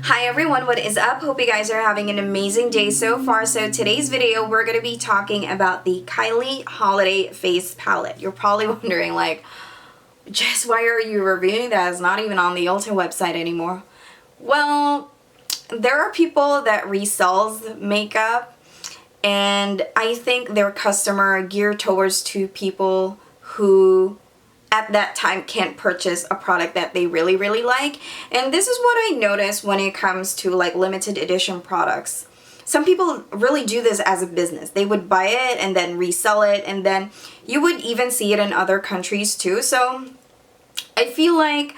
Hi everyone, what is up? Hope you guys are having an amazing day so far. So today's video, we're going to be talking about the Kylie Holiday Face Palette. You're probably wondering like, Jess, why are you reviewing that? It's not even on the Ulta website anymore. Well, there are people that resells makeup, and I think their customer geared towards to people who at that time can't purchase a product that they really like. And this is what I noticed when it comes to like limited edition products. Some people really do this as a business. They would buy it and then resell it, and then you would even see it in other countries too. So I feel like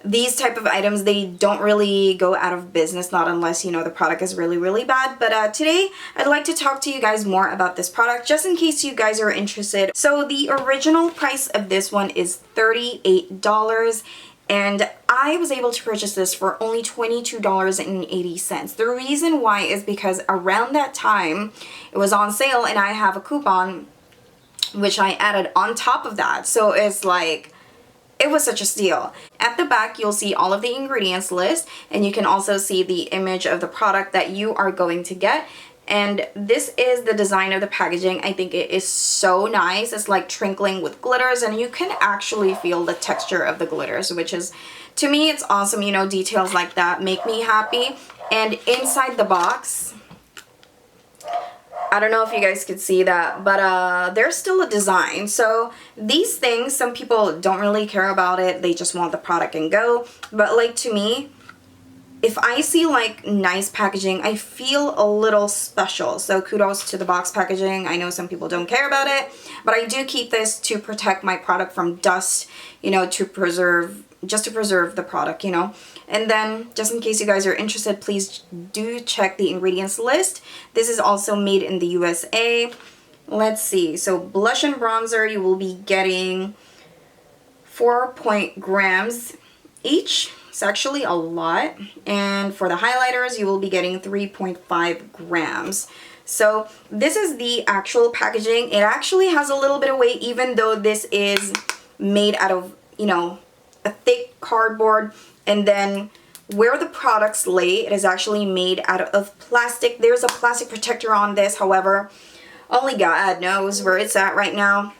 these type of items, they don't really go out of business, not unless, you know, the product is really bad. But today I'd like to talk to you guys more about this product, just in case you guys are interested. So the original price of this one is $38, and I was able to purchase this for only $22.80. The reason why is because around that time it was on sale, and I have a coupon which I added on top of that. So it's like, it was such a steal. At the back, you'll see all of the ingredients list, and you can also see the image of the product that you are going to get. And this is the design of the packaging. I think it is so nice. It's like twinkling with glitters, and you can actually feel the texture of the glitters, which is, to me, it's awesome. You know, details like that make me happy. And inside the box, I don't know if you guys could see that, but there's still a design. So these things, some people don't really care about it. They just want the product and go. But like, to me, if I see like nice packaging, I feel a little special. So kudos to the box packaging. I know some people don't care about it, but I do keep this to protect my product from dust, you know, to preserve, just to preserve the product, you know. And then, just in case you guys are interested, please do check the ingredients list. This is also made in the USA. Let's see. So blush and bronzer, you will be getting 4 grams each. It's actually a lot. And for the highlighters, you will be getting 3.5 grams. So this is the actual packaging. It actually has a little bit of weight, even though this is made out of, you know, a thick cardboard. And then where the products lay, it is actually made out of plastic. There's a plastic protector on this, however, only God knows where it's at right now.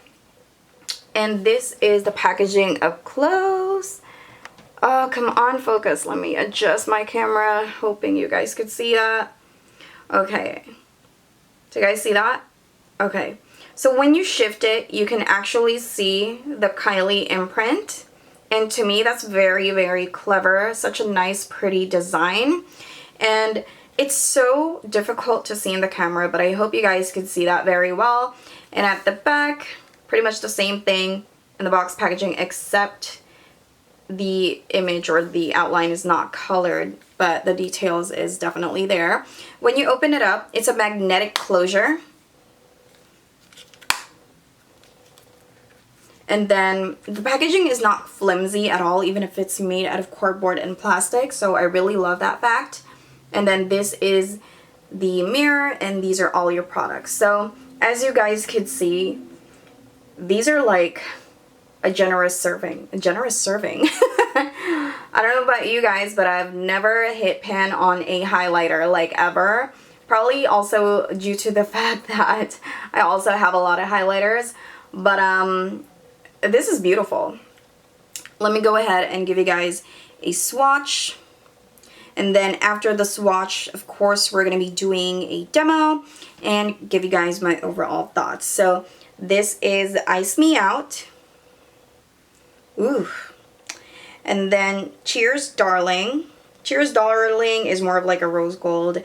And this is the packaging up close. Oh, come on, focus. Let me adjust my camera, hoping you guys could see that. Okay. Do you guys see that? Okay. So when you shift it, you can actually see the Kylie imprint. And to me, that's very clever. Such a nice, pretty design. And it's so difficult to see in the camera, but I hope you guys can see that very well. And at the back, pretty much the same thing in the box packaging, except the image or the outline is not colored, but the details is definitely there. When you open it up, it's a magnetic closure. And then the packaging is not flimsy at all, even if it's made out of cardboard and plastic. So I really love that fact. And then this is the mirror, and these are all your products. So as you guys could see, these are like a generous serving. A generous serving. I don't know about you guys, but I've never hit pan on a highlighter like ever. Probably also due to the fact that I also have a lot of highlighters. But this is beautiful. Let me go ahead and give you guys a swatch. And then after the swatch, of course, we're going to be doing a demo and give you guys my overall thoughts. So this is Ice Me Out. Ooh. And then Cheers Darling. Cheers Darling is more of like a rose gold.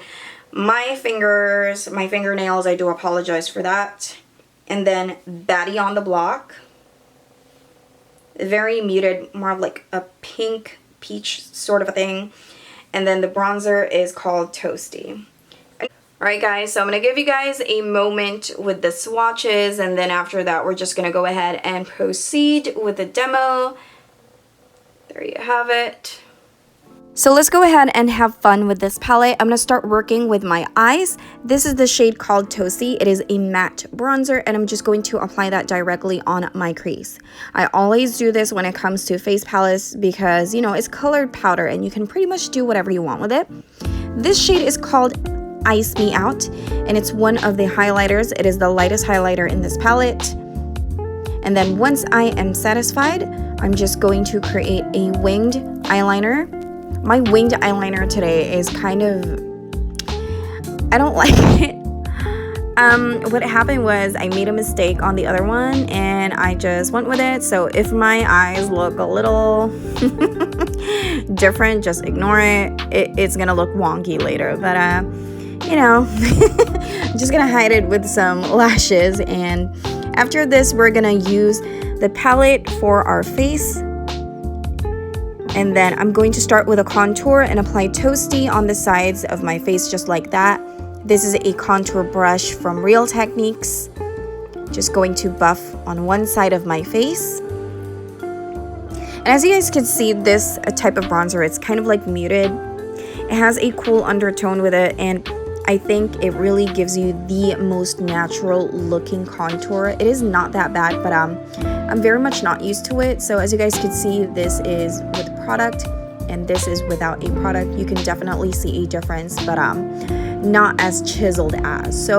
My fingernails, I do apologize for that. And then Baddie on the Block. Very muted, more of like a pink peach sort of a thing. And then the bronzer is called Toasty. Alright guys, so I'm going to give you guys a moment with the swatches, and then after that we're just going to go ahead and proceed with the demo. There you have it. So let's go ahead and have fun with this palette. I'm going to start working with my eyes. This is the shade called Toasty. It is a matte bronzer, and I'm just going to apply that directly on my crease. I always do this when it comes to face palettes because, you know, it's colored powder and you can pretty much do whatever you want with it. This shade is called Ice Me Out, and it's one of the highlighters. It is the lightest highlighter in this palette. And then once I am satisfied, I'm just going to create a winged eyeliner. My winged eyeliner today is kind of, I don't like it. What happened was I made a mistake on the other one and I just went with it. So if my eyes look a little different, just ignore it. It's gonna look wonky later, but you know, I'm just gonna hide it with some lashes. And after this, we're gonna use the palette for our face. And then I'm going to start with a contour and apply Toasty on the sides of my face just like that. This is a contour brush from Real Techniques. Just going to buff on one side of my face. And as you guys can see, this type of bronzer, it's kind of like muted. It has a cool undertone with it, and I think it really gives you the most natural looking contour. It is not that bad, but I'm very much not used to it. So as you guys can see, this is with product and this is without a product. You can definitely see a difference, but not as chiseled as. So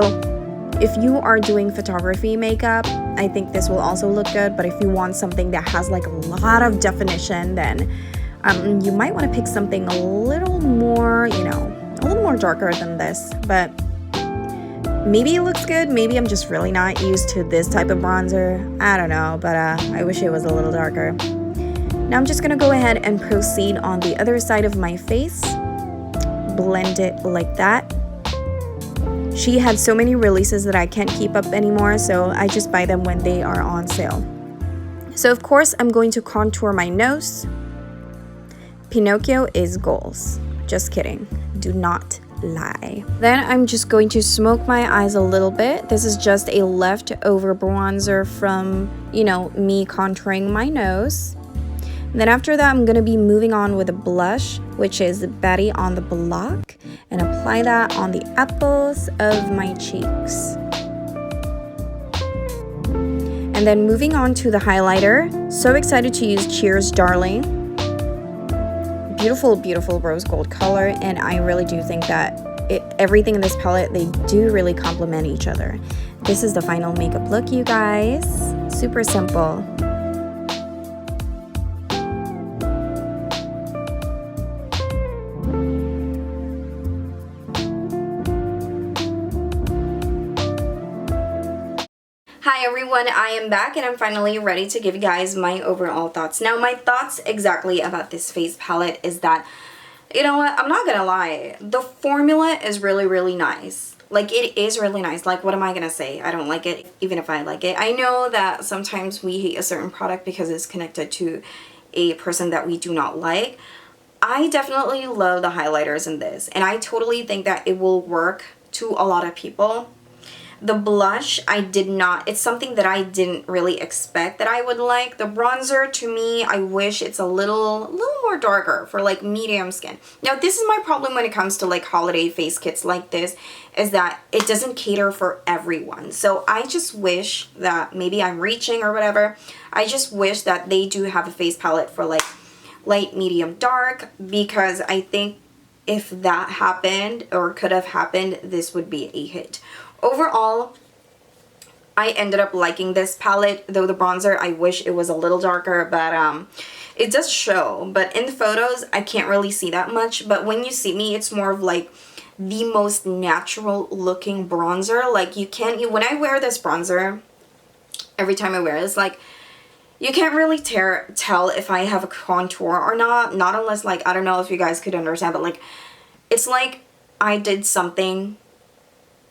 if you are doing photography makeup, I think this will also look good. But if you want something that has like a lot of definition, then you might want to pick something a little more, you know, a little more darker than this. But maybe it looks good. Maybe I'm just really not used to this type of bronzer. I don't know, but I wish it was a little darker. Now I'm just gonna go ahead and proceed on the other side of my face. Blend it like that. She had so many releases that I can't keep up anymore, so I just buy them when they are on sale. So of course I'm going to contour my nose. Pinocchio is goals. Just kidding. Do not lie. Then I'm just going to smoke my eyes a little bit. This is just a leftover bronzer from, you know, me contouring my nose. And then after that, I'm going to be moving on with a blush, which is Betty on the Block, and apply that on the apples of my cheeks. And then moving on to the highlighter. So excited to use Cheers Darling. Beautiful, beautiful rose gold color, and I really do think that everything in this palette, they do really complement each other. This is the final makeup look, you guys. Super simple. Hi everyone, I am back and I'm finally ready to give you guys my overall thoughts. Now my thoughts exactly about this face palette is that, you know what, I'm not gonna lie, the formula is really, really nice. Like, it is really nice. Like, what am I gonna say? I don't like it, even if I like it. I know that sometimes we hate a certain product because it's connected to a person that we do not like. I definitely love the highlighters in this, and I totally think that it will work to a lot of people. The blush, it's something that I didn't really expect that I would like. The bronzer, to me, I wish it's a little more darker for like medium skin. Now, this is my problem when it comes to like holiday face kits like this, is that it doesn't cater for everyone. So I just wish that, maybe I'm reaching or whatever, I just wish that they do have a face palette for like light, medium, dark, because I think if that happened or could have happened, this would be a hit. Overall, I ended up liking this palette, though the bronzer, I wish it was a little darker, but it does show. But in the photos, I can't really see that much, but when you see me, it's more of like the most natural looking bronzer. Like, when I wear this bronzer, every time I wear this, like, you can't really tell if I have a contour or not unless, like, I don't know if you guys could understand, but like, it's like I did something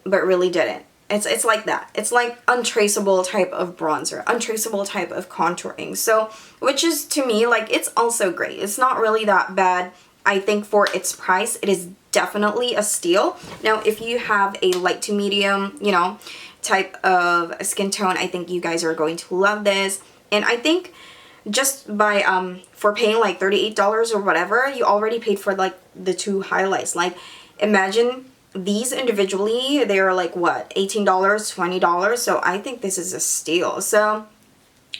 but really didn't. It's like that. It's like untraceable type of bronzer, untraceable type of contouring. So, which is, to me, like, it's also great. It's not really that bad. I think for its price, it is definitely a steal. Now, if you have a light to medium, you know, type of skin tone, I think you guys are going to love this. And I think just by for paying like $38 or whatever, you already paid for like the 2 highlights. Like imagine these individually, they are like what, $18, $20. So I think this is a steal. So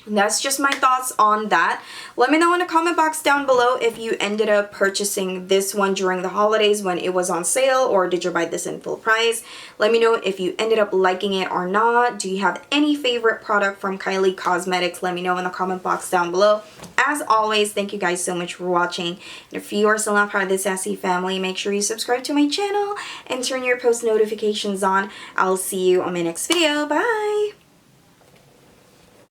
that's just my thoughts on that. Let me know in the comment box down below if you ended up purchasing this one during the holidays when it was on sale, or did you buy this in full price. Let me know if you ended up liking it or not. Do you have any favorite product from Kylie Cosmetics? Let me know in the comment box down below. As always, thank you guys so much for watching. And if you are still not part of this Sassy family, make sure you subscribe to my channel and turn your post notifications on. I'll see you on my next video. Bye!